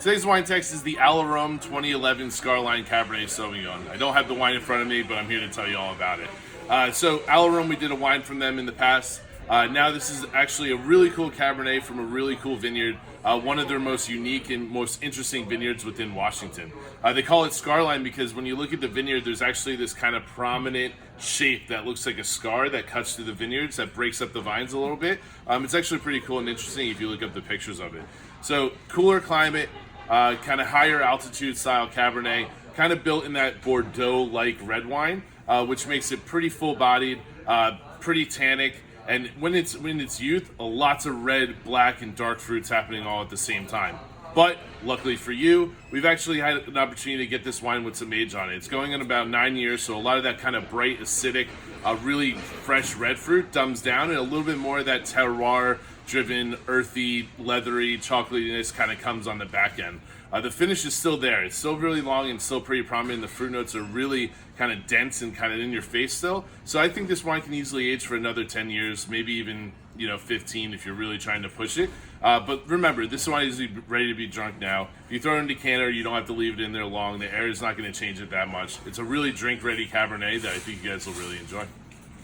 Today's wine text is the Alleromb 2011 Scarline Cabernet Sauvignon. I don't have the wine in front of me, but I'm here to tell you all about it. So Alleromb, we did a wine from them in the past. Now this is actually a really cool Cabernet from a really cool vineyard, one of their most unique and most interesting vineyards within Washington. They call it Scarline because when you look at the vineyard, there's actually this kind of prominent shape that looks like a scar that cuts through the vineyards that breaks up the vines a little bit. It's actually pretty cool and interesting if you look up the pictures of it. So cooler climate, kind of higher altitude style Cabernet, kind of built in that Bordeaux-like red wine, which makes it pretty full-bodied, pretty tannic. And when it's youth, lots of red, black, and dark fruits happening all at the same time. But luckily for you, we've actually had an opportunity to get this wine with some age on it. It's going on about 9 years, so a lot of that kind of bright, acidic, really fresh red fruit dumbs down, and a little bit more of that terroir-driven, earthy, leathery, chocolatiness kind of comes on the back end. The finish is still there. It's still really long and still pretty prominent. The fruit notes are really kind of dense and kind of in your face still. So I think this wine can easily age for another 10 years, maybe even 15 if you're really trying to push it. But remember, this wine is ready to be drunk now. If you throw it in a decanter, you don't have to leave it in there long. The air is not going to change it that much. It's a really drink-ready Cabernet that I think you guys will really enjoy.